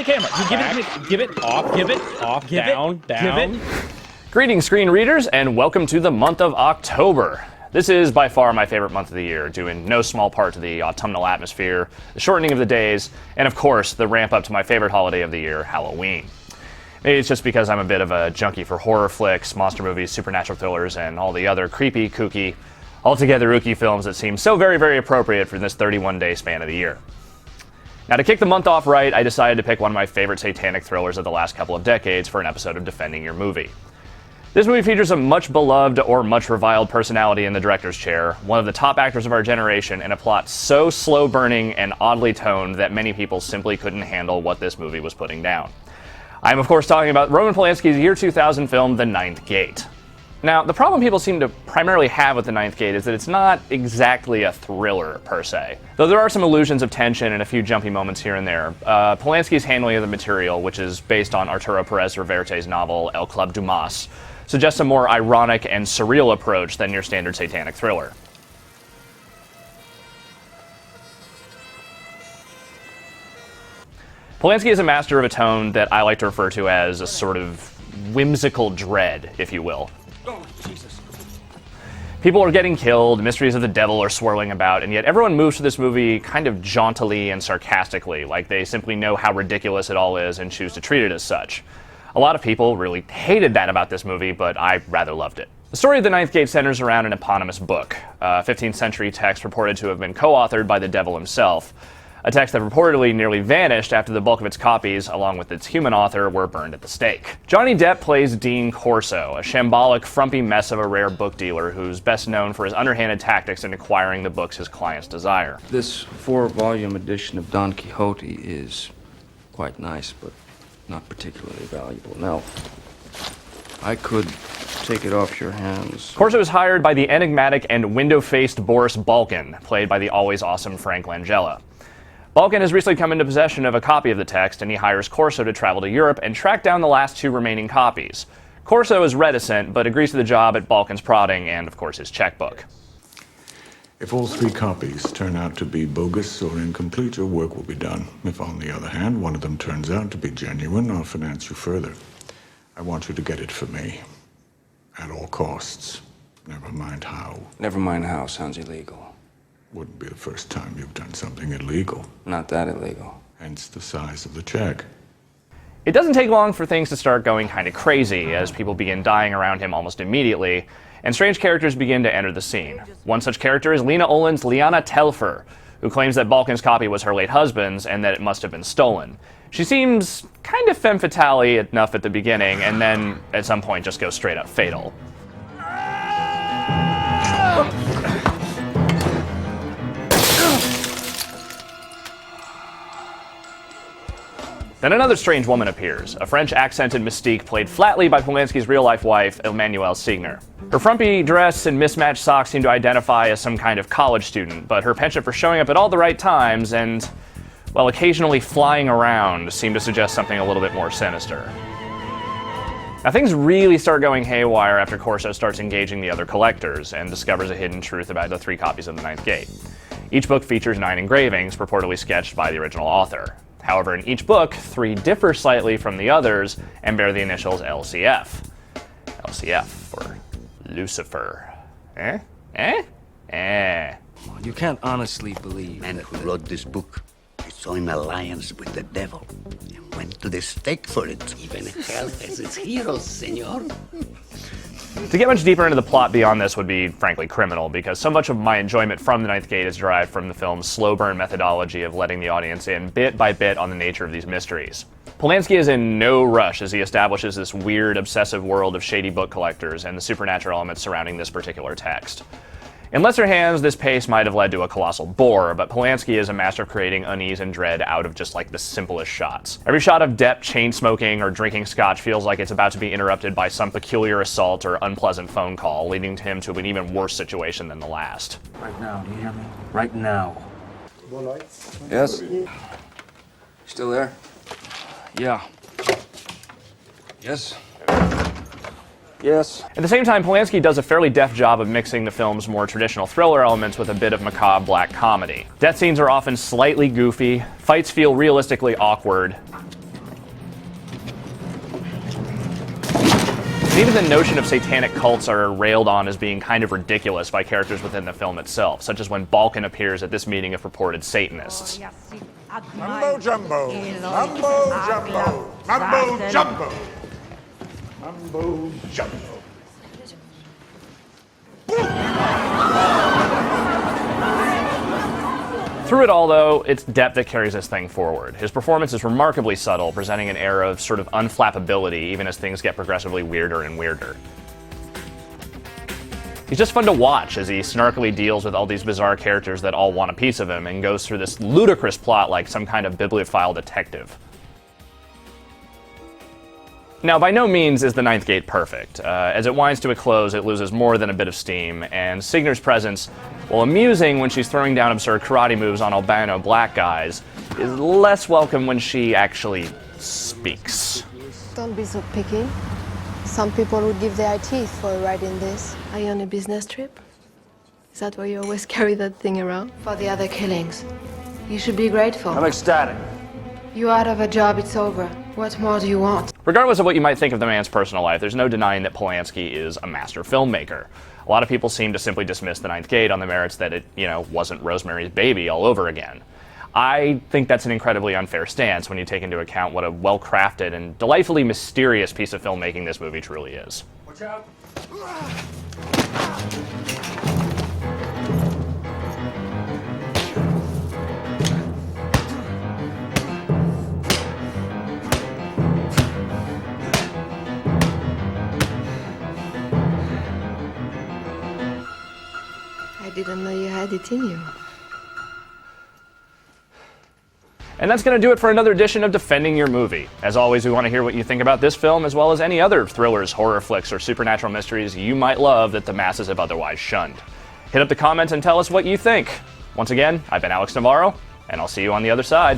the camera. Give it off, down. Greetings, screen readers, and welcome to the month of October. This is by far my favorite month of the year, due in no small part to the autumnal atmosphere, the shortening of the days, and of course, the ramp up to my favorite holiday of the year, Halloween. Maybe it's just because I'm a bit of a junkie for horror flicks, monster movies, supernatural thrillers, and all the other creepy, kooky, altogether ooky films that seem so very, very appropriate for this 31-day span of the year. Now, to kick the month off right, I decided to pick one of my favorite satanic thrillers of the last couple of decades for an episode of Defending Your Movie. This movie features a much beloved or much reviled personality in the director's chair, one of the top actors of our generation, and a plot so slow-burning and oddly toned that many people simply couldn't handle what this movie was putting down. I'm, of course, talking about Roman Polanski's year 2000 film, The Ninth Gate. Now, the problem people seem to primarily have with The Ninth Gate is that it's not exactly a thriller, per se. Though there are some illusions of tension and a few jumpy moments here and there, Polanski's handling of the material, which is based on Arturo Pérez Reverte's novel El Club du Mas, suggests a more ironic and surreal approach than your standard satanic thriller. Polanski is a master of a tone that I like to refer to as a sort of whimsical dread, if you will. Oh, Jesus. People are getting killed, mysteries of the devil are swirling about, and yet everyone moves to this movie kind of jauntily and sarcastically, like they simply know how ridiculous it all is and choose to treat it as such. A lot of people really hated that about this movie, but I rather loved it. The story of The Ninth Gate centers around an eponymous book, a 15th century text reported to have been co-authored by the devil himself, a text that reportedly nearly vanished after the bulk of its copies, along with its human author, were burned at the stake. Johnny Depp plays Dean Corso, a shambolic, frumpy mess of a rare book dealer who's best known for his underhanded tactics in acquiring the books his clients desire. This 4-volume edition of Don Quixote is quite nice, but not particularly valuable. Now, I could take it off your hands. Corso is hired by the enigmatic and window-faced Boris Balkan, played by the always awesome Frank Langella. Balkan has recently come into possession of a copy of the text, and he hires Corso to travel to Europe and track down the last 2 remaining copies. Corso is reticent, but agrees to the job at Balkan's prodding and, of course, his checkbook. If all 3 copies turn out to be bogus or incomplete, your work will be done. If, on the other hand, one of them turns out to be genuine, I'll finance you further. I want you to get it for me. At all costs. Never mind how. Never mind how sounds illegal. Wouldn't be the first time you've done something illegal. Not that illegal. Hence the size of the check. It doesn't take long for things to start going kind of crazy, as people begin dying around him almost immediately, and strange characters begin to enter the scene. One such character is Lena Olin's Liana Telfer, who claims that Balkan's copy was her late husband's and that it must have been stolen. She seems kind of femme fatale enough at the beginning, and then at some point just goes straight up fatal. Then another strange woman appears, a French-accented mystique played flatly by Polanski's real-life wife, Emmanuelle Scenar. Her frumpy dress and mismatched socks seem to identify as some kind of college student, but her penchant for showing up at all the right times and, well, occasionally flying around seem to suggest something a little bit more sinister. Now, things really start going haywire after Corso starts engaging the other collectors and discovers a hidden truth about the 3 copies of The Ninth Gate. Each book features 9 engravings, purportedly sketched by the original author. However, in each book, 3 differ slightly from the others and bear the initials LCF. LCF for Lucifer. You can't honestly believe The man who wrote this book is so in alliance with the devil and went to the stake for it. Even hell has its heroes, senor. To get much deeper into the plot beyond this would be, frankly, criminal, because so much of my enjoyment from The Ninth Gate is derived from the film's slow burn methodology of letting the audience in bit by bit on the nature of these mysteries. Polanski is in no rush as he establishes this weird, obsessive world of shady book collectors and the supernatural elements surrounding this particular text. In lesser hands, this pace might have led to a colossal bore, but Polanski is a master of creating unease and dread out of just like the simplest shots. Every shot of Depp chain-smoking or drinking scotch feels like it's about to be interrupted by some peculiar assault or unpleasant phone call, leading him to an even worse situation than the last. Right now, do you hear me? Right now. Yes? Still there? Yeah. Yes? Yes. At the same time, Polanski does a fairly deft job of mixing the film's more traditional thriller elements with a bit of macabre black comedy. Death scenes are often slightly goofy, fights feel realistically awkward, And even the notion of satanic cults are railed on as being kind of ridiculous by characters within the film itself, such as when Balkan appears at this meeting of purported Satanists. Mambo jumbo, mambo jumbo, mambo jumbo, mambo jumbo. Through it all, though, it's Depp that carries this thing forward. His performance is remarkably subtle, presenting an air of sort of unflappability even as things get progressively weirder and weirder. He's just fun to watch as he snarkily deals with all these bizarre characters that all want a piece of him and goes through this ludicrous plot like some kind of bibliophile detective. Now, by no means is The Ninth Gate perfect. As it winds to a close, it loses more than a bit of steam, and Signar's presence, while amusing when she's throwing down absurd karate moves on albino black guys, is less welcome when she actually speaks. Don't be so picky. Some people would give their teeth for a ride in this. Are you on a business trip? Is that why you always carry that thing around? For the other killings. You should be grateful. I'm ecstatic. You're out of a job, it's over. What more do you want? Regardless of what you might think of the man's personal life, there's no denying that Polanski is a master filmmaker. A lot of people seem to simply dismiss The Ninth Gate on the merits that it, wasn't Rosemary's Baby all over again. I think that's an incredibly unfair stance when you take into account what a well-crafted and delightfully mysterious piece of filmmaking this movie truly is. Watch out. I didn't know you had it in you. And that's going to do it for another edition of Defending Your Movie. As always, we want to hear what you think about this film, as well as any other thrillers, horror flicks, or supernatural mysteries you might love that the masses have otherwise shunned. Hit up the comments and tell us what you think. Once again, I've been Alex Navarro, and I'll see you on the other side.